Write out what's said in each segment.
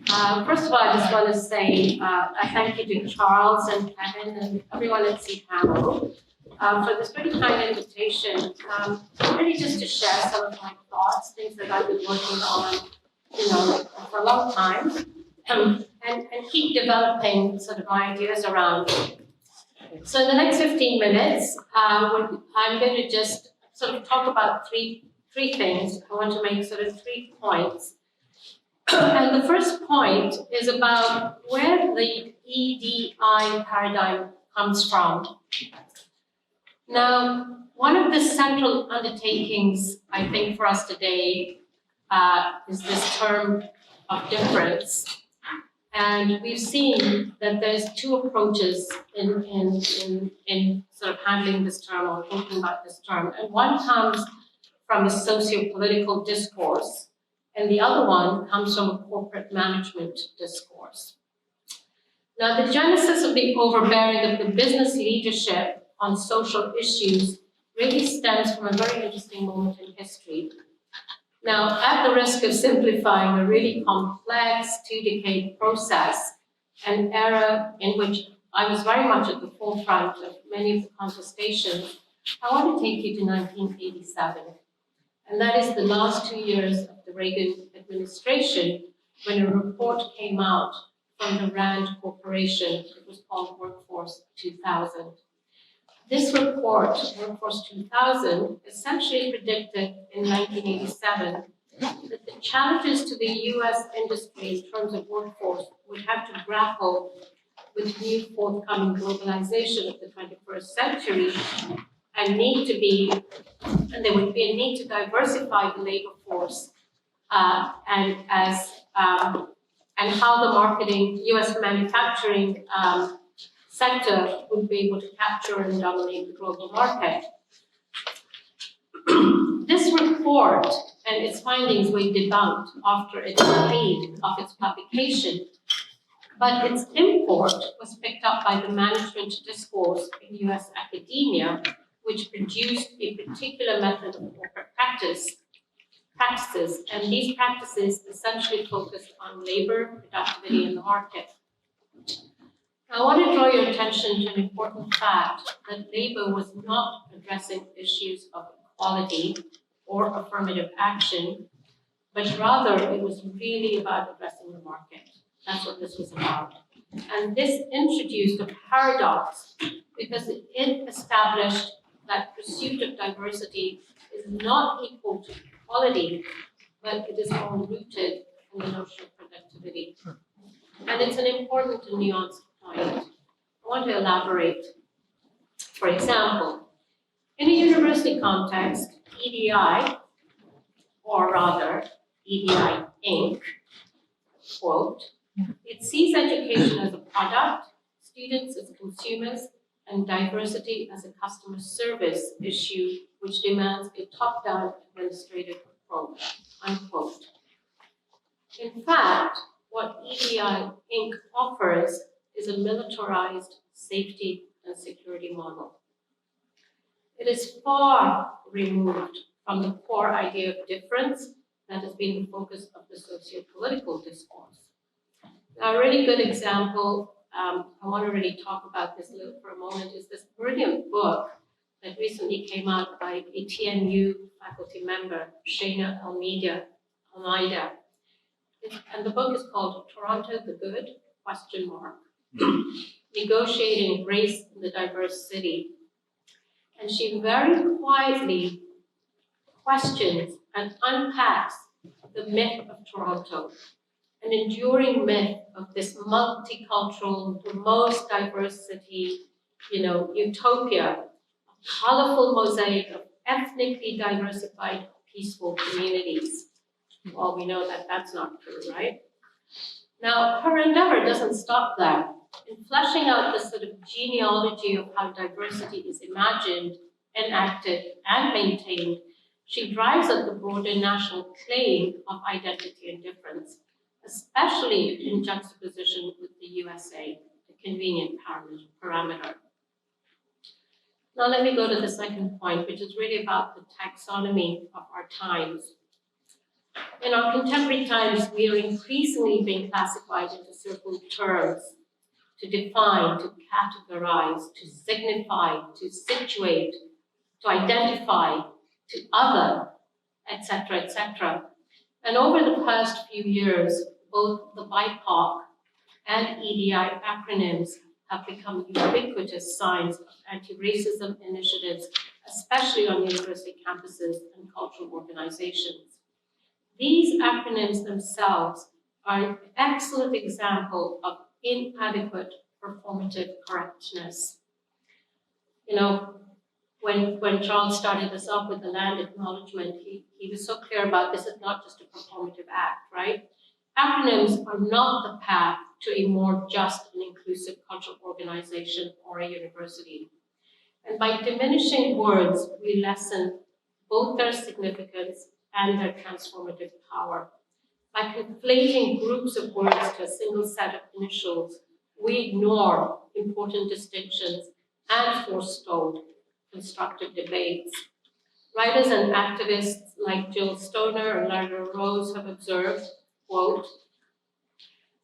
First of all, I just want to say a thank you to Charles and Kevin and everyone at CPANO for this pretty kind invitation. Really just to share some of my thoughts, things that I've been working on, for a long time, and keep developing sort of my ideas around. So in the next 15 minutes, I'm going to just sort of talk about three things. I want to make sort of 3 points. And the first point is about where the EDI paradigm comes from. Now, one of the central undertakings, I think, for us today is this term of difference. And we've seen that there's 2 approaches in sort of handling this term or thinking about this term. And one comes from a socio-political discourse, and the other one comes from a corporate management discourse. Now, the genesis of the overbearing of the business leadership on social issues really stems from a very interesting moment in history. Now, at the risk of simplifying a really complex 2-decade process, an era in which I was very much at the forefront of many of the contestations, I want to take you to 1987. And that is the last 2 years of the Reagan administration, when a report came out from the RAND Corporation. It was called Workforce 2000. This report, Workforce 2000, essentially predicted in 1987 that the challenges to the US industry in terms of workforce would have to grapple with new forthcoming globalization of the 21st century and there would be a need to diversify the labor force and how the marketing US manufacturing sector would be able to capture and dominate the global market. This report and its findings were debunked after a decade of its publication, but its import was picked up by the management discourse in US academia, which produced a particular method of corporate practices, and these practices essentially focused on labor, productivity, and the market. I want to draw your attention to an important fact that labor was not addressing issues of equality or affirmative action, but rather it was really about addressing the market. That's what this was about. And this introduced a paradox because it established that pursuit of diversity is not equal to equality, but it is more rooted in the notion of productivity. And it's an important and nuanced point. I want to elaborate. For example, in a university context, EDI, or rather EDI Inc., quote, it sees education as a product, students as consumers, and diversity as a customer service issue which demands a top-down administrative approach, unquote. In fact, what EDI Inc. offers is a militarized safety and security model. It is far removed from the core idea of difference that has been the focus of the socio-political discourse. Now, a really good example, I want to really talk about this a little for a moment, is this brilliant book that recently came out by a TNU faculty member, Shana Almeida. And the book is called Toronto the Good, ? Negotiating Race in the Diverse City. And she very quietly questions and unpacks the myth of Toronto, an enduring myth of this multicultural, the most diverse city, utopia, a colorful mosaic of ethnically diversified, peaceful communities. Well, we know that that's not true, right? Now, her endeavor doesn't stop there. In fleshing out the sort of genealogy of how diversity is imagined, enacted, and maintained, she drives at the broader national claim of identity and difference, especially in juxtaposition with the USA, a convenient parameter. Now let me go to the second point, which is really about the taxonomy of our times. In our contemporary times, we are increasingly being classified into certain terms to define, to categorize, to signify, to situate, to identify, to other, etc., etc. And over the past few years, both the BIPOC and EDI acronyms have become ubiquitous signs of anti-racism initiatives, especially on university campuses and cultural organizations. These acronyms themselves are an excellent example of inadequate performative correctness. You know, when Charles started us off with the land acknowledgement, he was so clear about this is not just a performative act, right? Acronyms are not the path to a more just and inclusive cultural organization or a university. And by diminishing words, we lessen both their significance and their transformative power. By conflating groups of words to a single set of initials, we ignore important distinctions and forestall constructive debates. Writers and activists like Jill Stoner and Lara Rose have observed, quote,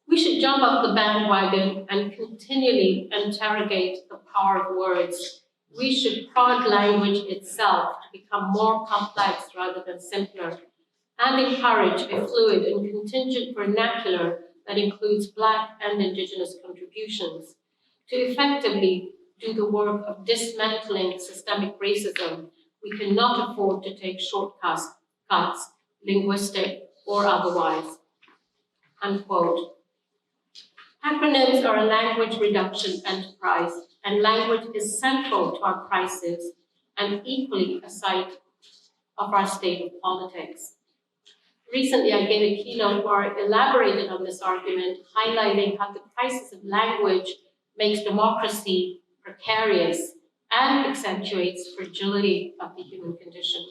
"We should jump off the bandwagon and continually interrogate the power of words. We should prod language itself to become more complex rather than simpler, and encourage a fluid and contingent vernacular that includes Black and Indigenous contributions. To effectively do the work of dismantling systemic racism, we cannot afford to take shortcuts, linguistic or otherwise." Unquote. Acronyms are a language reduction enterprise, and language is central to our crisis and equally a site of our state of politics. Recently, I gave a keynote where I elaborated on this argument, highlighting how the crisis of language makes democracy precarious and accentuates fragility of the human condition.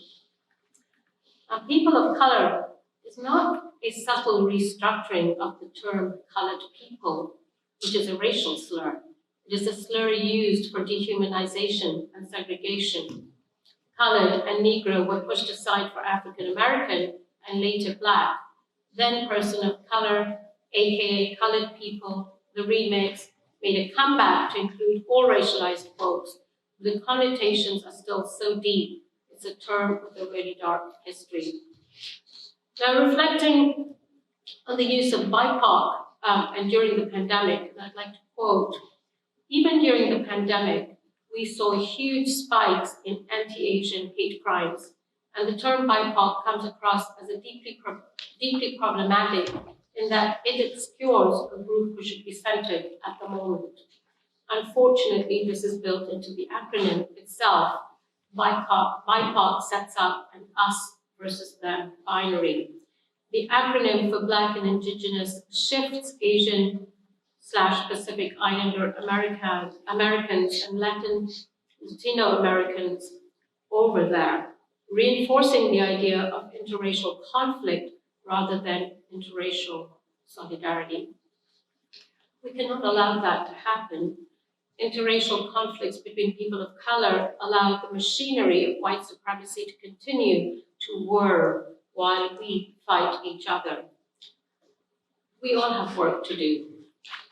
Now, people of color is not a subtle restructuring of the term colored people, which is a racial slur. It is a slur used for dehumanization and segregation. Colored and Negro were pushed aside for African American and later Black. Then person of color, aka colored people, the remix, made a comeback to include all racialized folks. The connotations are still so deep. It's a term with a really dark history. Now, reflecting on the use of BIPOC and during the pandemic, I'd like to quote, "Even during the pandemic, we saw huge spikes in anti-Asian hate crimes, and the term BIPOC comes across as a deeply problematic in that it obscures a group who should be centered at the moment. Unfortunately, this is built into the acronym itself. BIPOC sets up an us versus them binary. The acronym for Black and Indigenous shifts Asian/Pacific Islander Americans and Latino Americans over there, reinforcing the idea of interracial conflict rather than interracial solidarity. We cannot allow that to happen. Interracial conflicts between people of color allow the machinery of white supremacy to continue to whir while we fight each other. We all have work to do.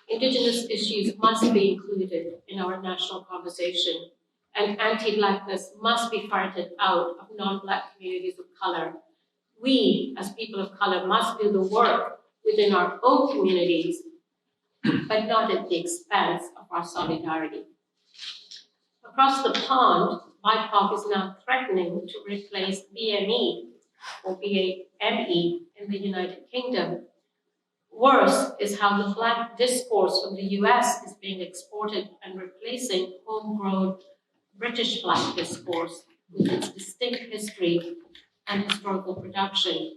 Indigenous issues must be included in our national conversation, and anti-Blackness must be ferreted out of non-Black communities of color. We, as people of color, must do the work within our own communities, but not at the expense of our solidarity. Across the pond, BIPOC is now threatening to replace BME or BAME in the United Kingdom. Worse is how the Black discourse from the US is being exported and replacing homegrown British Black discourse with its distinct history and historical production.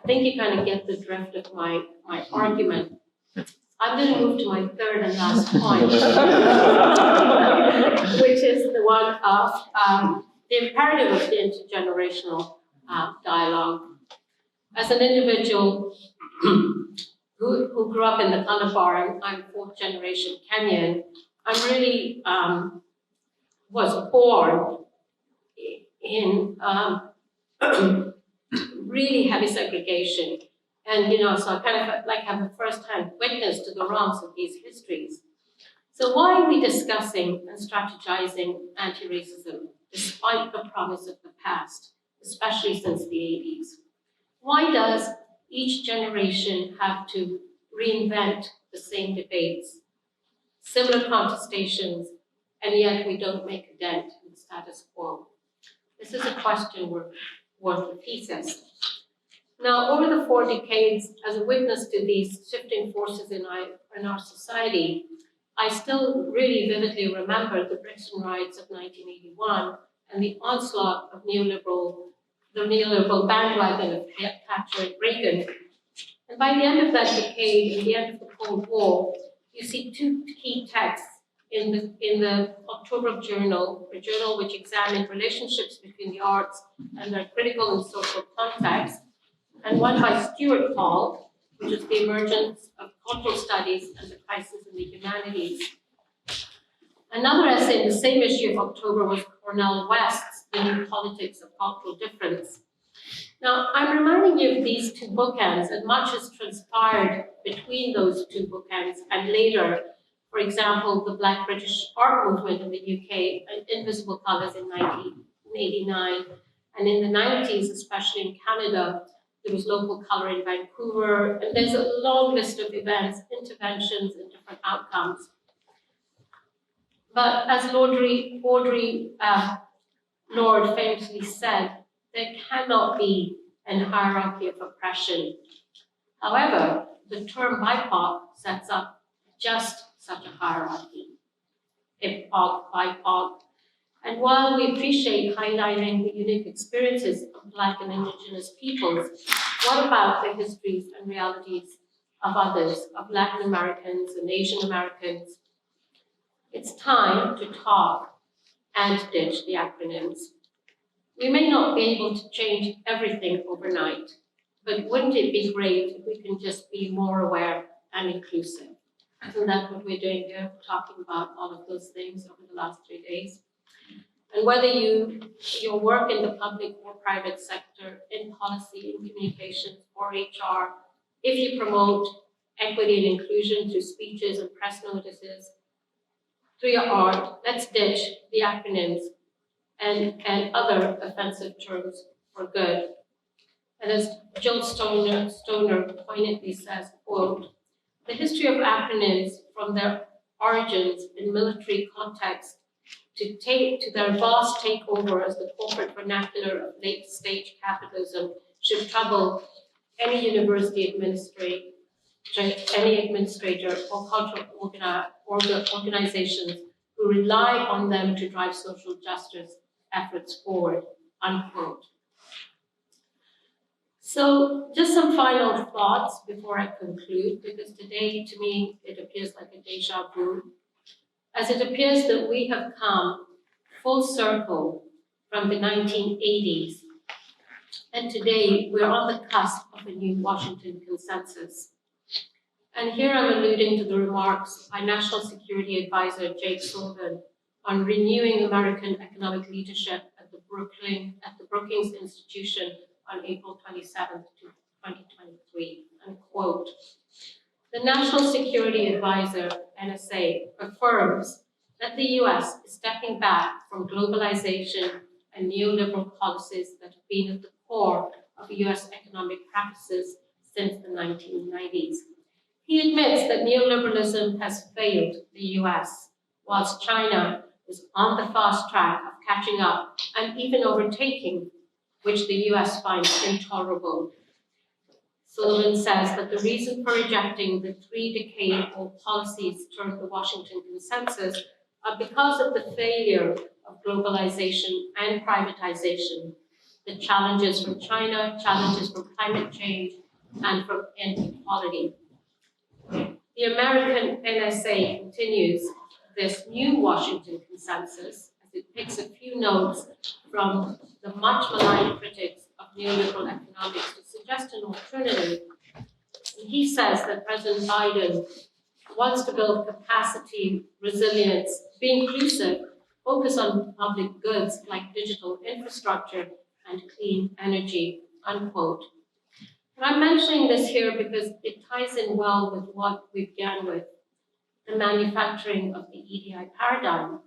I think you kind of get the drift of my argument. I'm going to move to my third and last point, which is the one of the imperative of the intergenerational dialogue. As an individual who grew up in the color bar, I'm fourth generation Kenyan, I really was born in really heavy segregation. And, so I kind of like have a first-hand witness to the wrongs of these histories. So why are we discussing and strategizing anti-racism despite the promise of the past, especially since the 80s? Why does each generation have to reinvent the same debates, similar contestations, and yet we don't make a dent in the status quo? This is a question worth a thesis. Now, over the 4 decades, as a witness to these shifting forces in our society, I still really vividly remember the Brixton riots of 1981 and the onslaught of the neoliberal bandwagon of Thatcher and Reagan. And by the end of that decade, and the end of the Cold War, you see 2 key texts in the October Journal, a journal which examined relationships between the arts and their critical and social context, and one by Stuart Hall, which is the emergence of cultural studies and the crisis in the humanities. Another essay in the same issue of October was Cornel West's The New Politics of Cultural Difference. Now, I'm reminding you of these 2 bookends, and much has transpired between those 2 bookends and later. For example, the Black British art movement in the UK, Invisible Colours in 1989, and in the 90s, especially in Canada, there was local colour in Vancouver, and there's a long list of events, interventions, and different outcomes. But as Audre Lorde famously said, there cannot be a hierarchy of oppression. However, the term BIPOC sets up just such a hierarchy. BIPOC, BIPOC. And while we appreciate highlighting the unique experiences of Black and Indigenous peoples, what about the histories and realities of others, of Latin Americans and Asian Americans? It's time to talk and ditch the acronyms. We may not be able to change everything overnight, but wouldn't it be great if we can just be more aware and inclusive? Isn't that what we're doing here, talking about all of those things over the last 3 days? And whether your work in the public or private sector, in policy, in communications, or HR, if you promote equity and inclusion through speeches and press notices, through your art, let's ditch the acronyms and other offensive terms for good. And as Jill Stoner poignantly says, quote, the history of acronyms from their origins in military context to their vast takeover as the corporate vernacular of late-stage capitalism should trouble any university administrator, or cultural organizations who rely on them to drive social justice efforts forward, unquote. So just some final thoughts before I conclude, because today, to me, it appears like a deja vu, as it appears that we have come full circle from the 1980s, and today we're on the cusp of a new Washington consensus. And here I'm alluding to the remarks by National Security Advisor Jake Sullivan on renewing American economic leadership at the Brookings Institution on April 27th, 2023, and quote, the National Security Advisor, NSA, affirms that the US is stepping back from globalization and neoliberal policies that have been at the core of US economic practices since the 1990s. He admits that neoliberalism has failed the US, whilst China is on the fast track of catching up and even overtaking, which the US finds intolerable. Sullivan says that the reason for rejecting the 3-decade-old policies termed the Washington Consensus are because of the failure of globalization and privatization, the challenges from China, challenges from climate change, and from inequality. The American NSA continues this new Washington Consensus as it picks a few notes from the much maligned critics of neoliberal economics to suggest an alternative. And he says that President Biden wants to build capacity, resilience, be inclusive, focus on public goods like digital infrastructure and clean energy, unquote. And I'm mentioning this here because it ties in well with what we began with, the manufacturing of the EDI paradigm.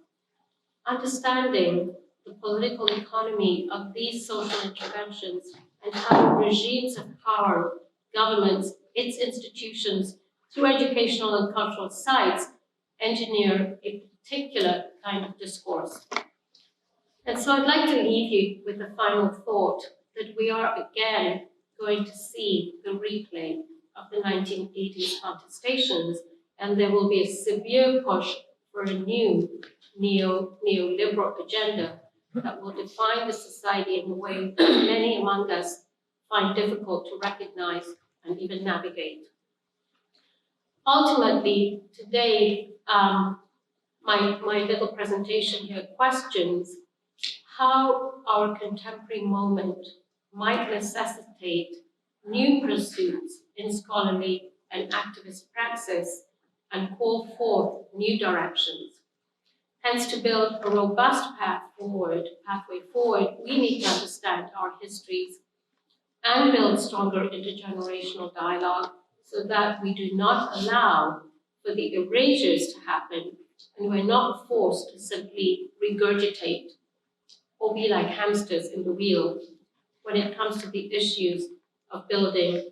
Understanding the political economy of these social interventions and how regimes of power, governments, its institutions, through educational and cultural sites, engineer a particular kind of discourse. And so I'd like to leave you with a final thought that we are again going to see the replay of the 1980s contestations, and there will be a severe push for a new neoliberal agenda that will define the society in a way that many among us find difficult to recognize and even navigate. Ultimately, today, my little presentation here questions how our contemporary moment might necessitate new pursuits in scholarly and activist praxis and call forth new directions. Hence, to build a robust pathway forward, we need to understand our histories and build stronger intergenerational dialogue so that we do not allow for the erasures to happen and we're not forced to simply regurgitate or be like hamsters in the wheel when it comes to the issues of building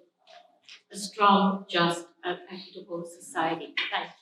a strong, just, and equitable society. Thank you.